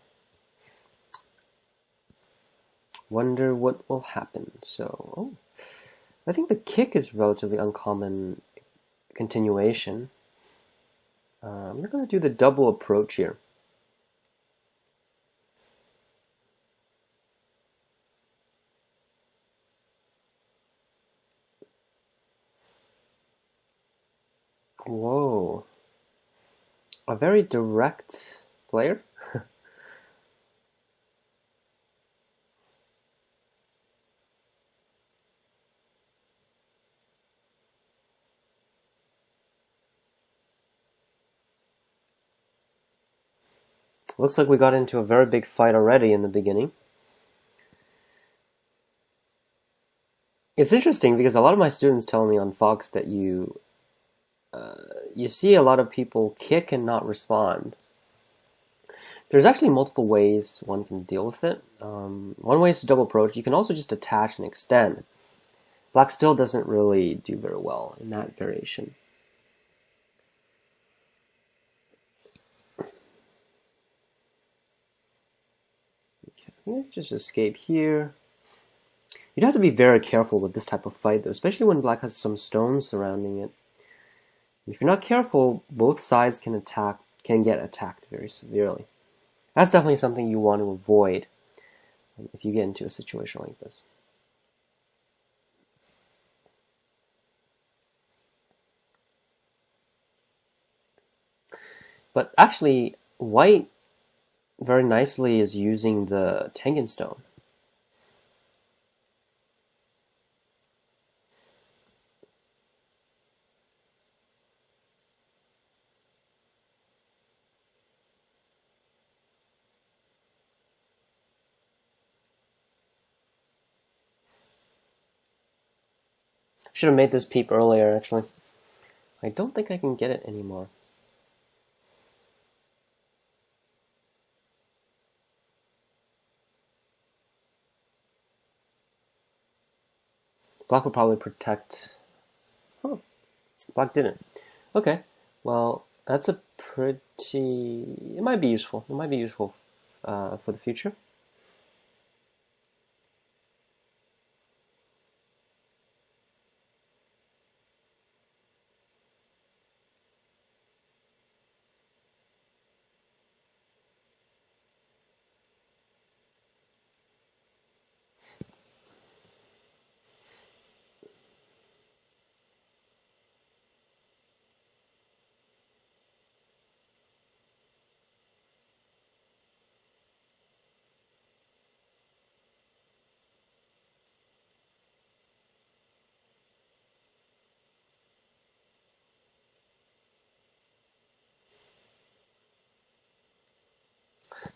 Wonder what will happen. So, I think the kick is relatively uncommon continuation. I'm going to do the double approach here. Whoa. A very direct player. Looks like we got into a very big fight already in the beginning. It's interesting because a lot of my students tell me on Fox that you see a lot of people kick and not respond. There's actually multiple ways one can deal with it. One way is to double approach. You can also just attach and extend. Black still doesn't really do very well in that variation. Okay, just escape here. You'd have to be very careful with this type of fight, though, especially when black has some stones surrounding it. If you're not careful, both sides can get attacked very severely. That's definitely something you want to avoid if you get into a situation like this. But actually, white very nicely is using the Tengen stone. Should have made this peep earlier, actually. I don't think I can get it anymore. Black would probably protect... Oh, black didn't. Okay, well, that's a pretty... It might be useful. It might be useful for the future.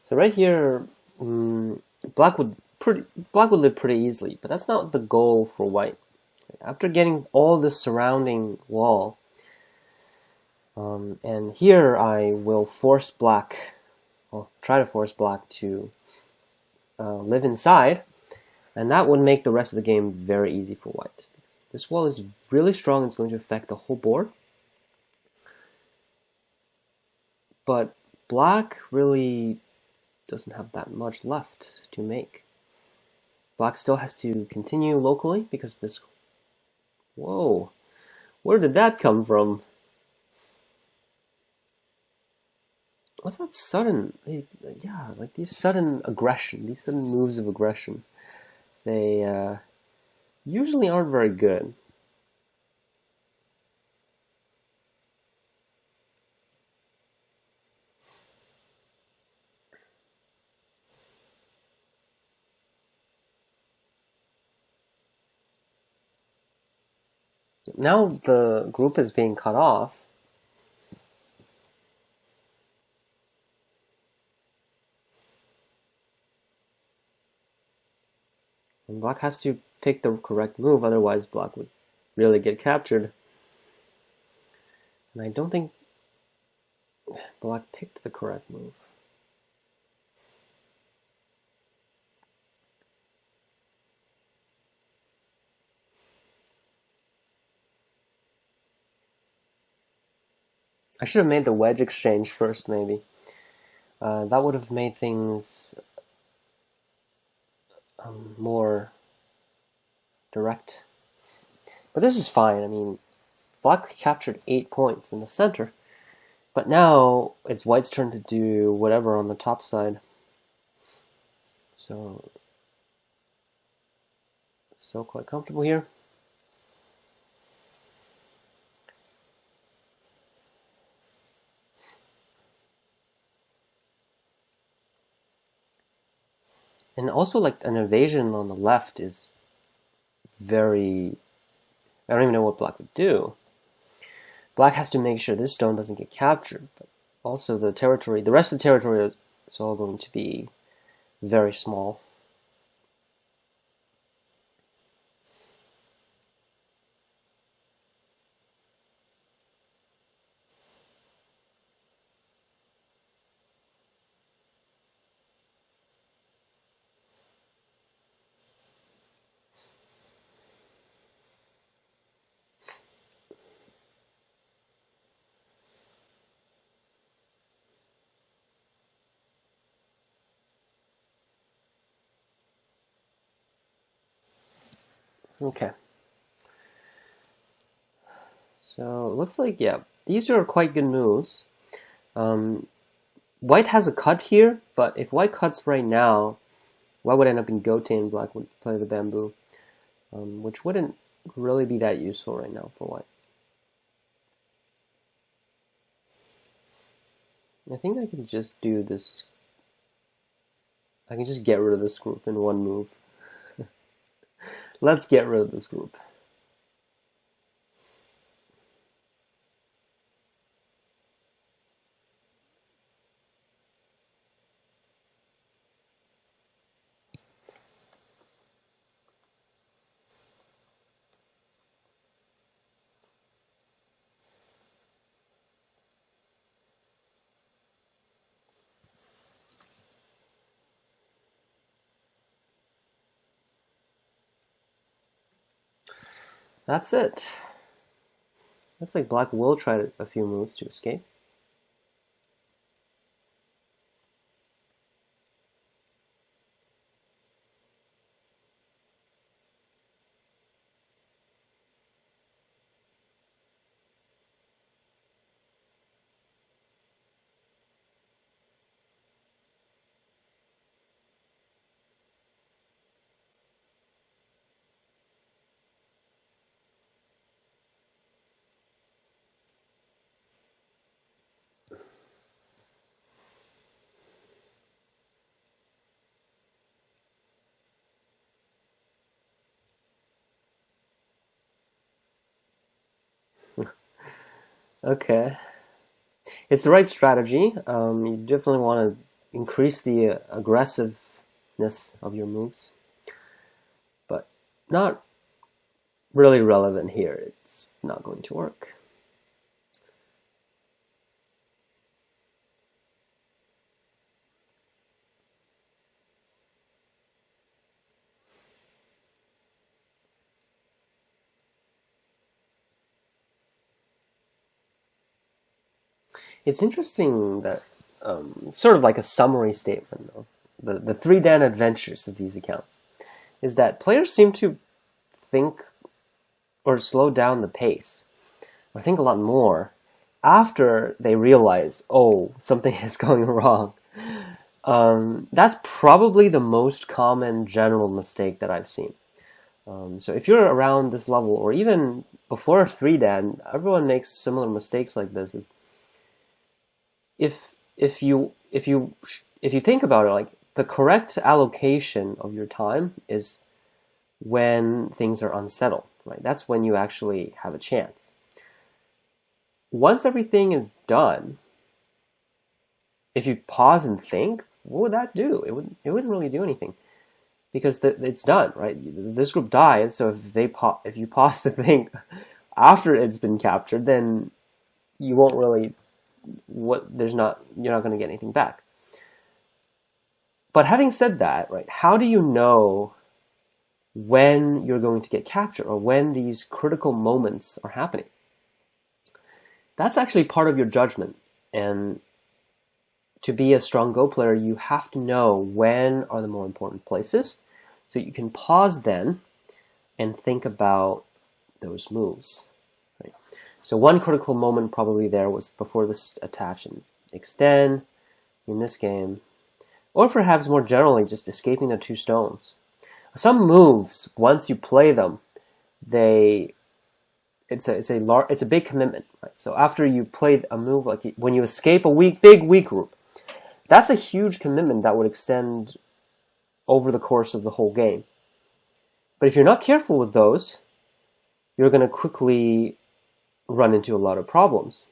So right here, black would live pretty easily, but that's not the goal for white. After getting all this surrounding wall, and here I will force black, well, try to force black to live inside, and that would make the rest of the game very easy for white. This wall is really strong, it's going to affect the whole board. But black really doesn't have that much left to make. Black still has to continue locally because this... Whoa! Where did that come from? What's that sudden... Yeah, like these sudden aggression, these sudden moves of aggression. They usually aren't very good. Now the group is being cut off. And Black has to pick the correct move, otherwise Black would really get captured. And I don't think Black picked the correct move. I should have made the wedge exchange first, maybe. That would have made things more direct. But this is fine. I mean, Black captured 8 points in the center. But now it's White's turn to do whatever on the top side. So still quite comfortable here. And also, like, an evasion on the left is very... I don't even know what Black would do. Black has to make sure this stone doesn't get captured, but also the territory, the rest of the territory is all going to be very small. Okay. So it looks like, yeah, these are quite good moves. White has a cut here, but if White cuts right now, White would end up in Gote and Black would play the bamboo, which wouldn't really be that useful right now for White. I think I can just do this. I can just get rid of this group in one move. Let's get rid of this group. That's it. Looks like Black will try a few moves to escape. Okay. It's the right strategy. You definitely want to increase the aggressiveness of your moves, but not really relevant here. It's not going to work. It's interesting that sort of like a summary statement of the 3 Dan adventures of these accounts. is that players seem to think or slow down the pace, or think a lot more after they realize, oh, something is going wrong. That's probably the most common general mistake that I've seen. So if you're around this level, or even before 3Dan, everyone makes similar mistakes like this. Is if you think about it, like the correct allocation of your time is when things are unsettled, right? That's when you actually have a chance. Once everything is done, if you pause and think, what would that do? It wouldn't really do anything, because it's done, right? This group died, so if you pause to think after it's been captured, then you won't really you're not going to get anything back. But having said that, right, how do you know when you're going to get captured, or when these critical moments are happening? That's actually part of your judgment. And to be a strong Go player, you have to know when are the more important places, so you can pause then and think about those moves. Right? So one critical moment probably there was before this attach and extend in this game, or perhaps more generally just escaping the 2 stones. Some moves, once you play them, it's a big commitment. Right? So after you played a move, like when you escape a big weak group, that's a huge commitment that would extend over the course of the whole game. But if you're not careful with those, you're going to quickly run into a lot of problems.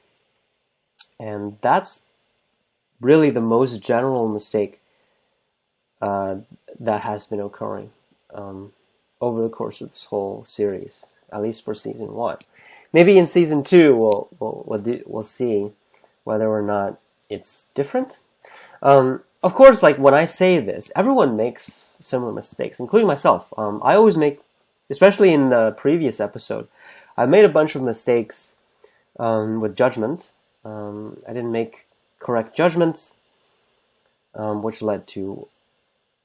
And that's really the most general mistake that has been occurring over the course of this whole series, at least for Season 1. Maybe in Season 2 we'll see whether or not it's different. Of course, like when I say this, everyone makes similar mistakes, including myself. I always make, especially in the previous episode, I made a bunch of mistakes with judgment. I didn't make correct judgments, which led to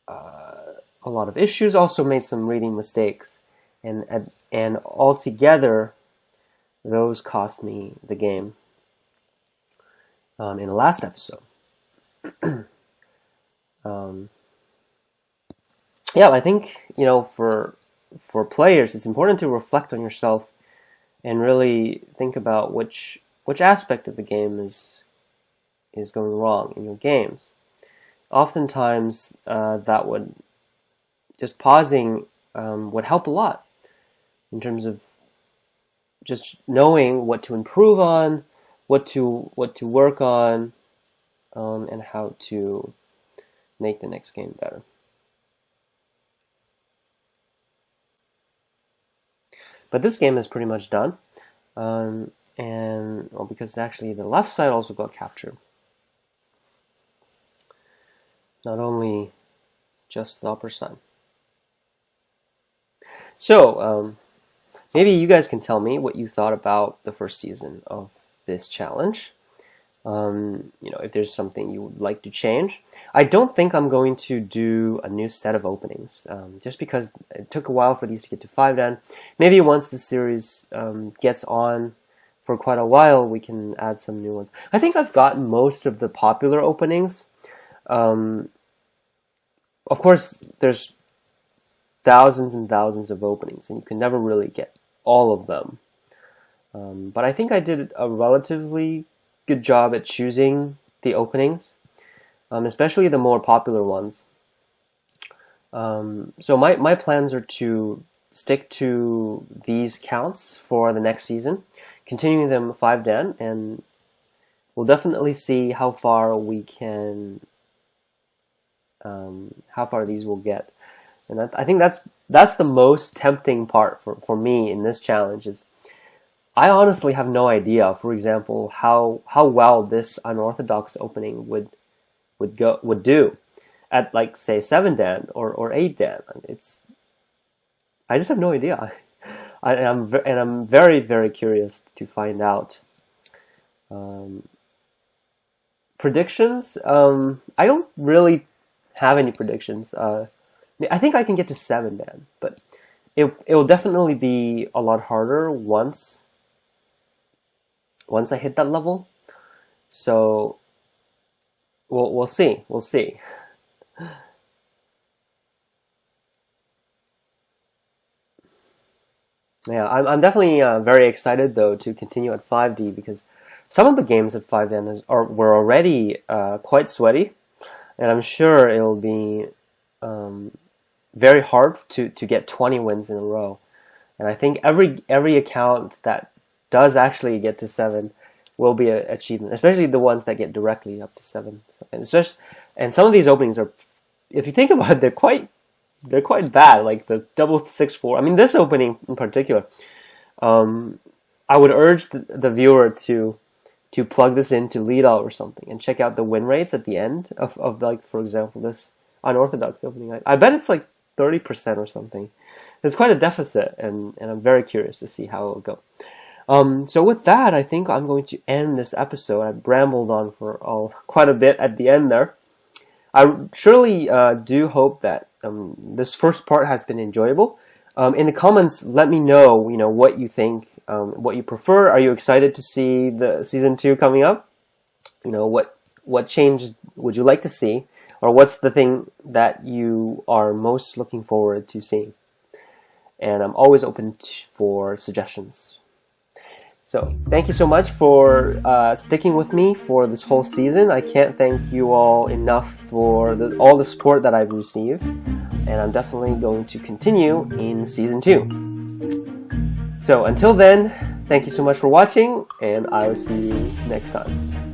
a lot of issues. Also made some reading mistakes, and altogether, those cost me the game in the last episode. Yeah, I think, for players, it's important to reflect on yourself and really think about which aspect of the game is going wrong in your games. Oftentimes, that would just pausing would help a lot in terms of just knowing what to improve on, what to work on, and how to make the next game better. But this game is pretty much done, because actually the left side also got captured. Not only just the upper side. So, maybe you guys can tell me what you thought about the first season of this challenge. If there's something you would like to change. I don't think I'm going to do a new set of openings, just because it took a while for these to get to 5Dan. Maybe once the series gets on for quite a while, we can add some new ones. I think I've gotten most of the popular openings. Of course, there's thousands and thousands of openings, and you can never really get all of them. But I think I did a relatively good job at choosing the openings, especially the more popular ones. So my plans are to stick to these counts for the next season, continuing them 5Dan, and we'll definitely see how far we can, how far these will get. And I think that's the most tempting part for me in this challenge. Is I honestly have no idea, for example, how well this Unorthodox opening would do at, like, say 7Dan or 8Dan. I just have no idea. I'm very, very curious to find out. Predictions? I don't really have any predictions. I think I can get to 7, man, but it will definitely be a lot harder once I hit that level. So we'll see. We'll see. Yeah, I'm definitely very excited though to continue at 5D, because some of the games at 5D were already quite sweaty, and I'm sure it'll be very hard to get 20 wins in a row. And I think every account that does actually get to 7 will be an achievement, especially the ones that get directly up to 7. And some of these openings are, if you think about it, they're quite bad. Like the double 6-4. I mean, this opening in particular, I would urge the viewer to plug this into lead out or something and check out the win rates at the end of like, for example, this Unorthodox opening. I bet it's like 30% or something. It's quite a deficit, and I'm very curious to see how it will go. So with that, I think I'm going to end this episode. I brambled on for quite a bit at the end there. I surely do hope that this first part has been enjoyable. In the comments, let me know, what you think, what you prefer. Are you excited to see the season 2 coming up? What change would you like to see, or what's the thing that you are most looking forward to seeing? And I'm always open for suggestions. So thank you so much for sticking with me for this whole season. I can't thank you all enough for all the support that I've received, and I'm definitely going to continue in season 2. So until then, thank you so much for watching, and I will see you next time.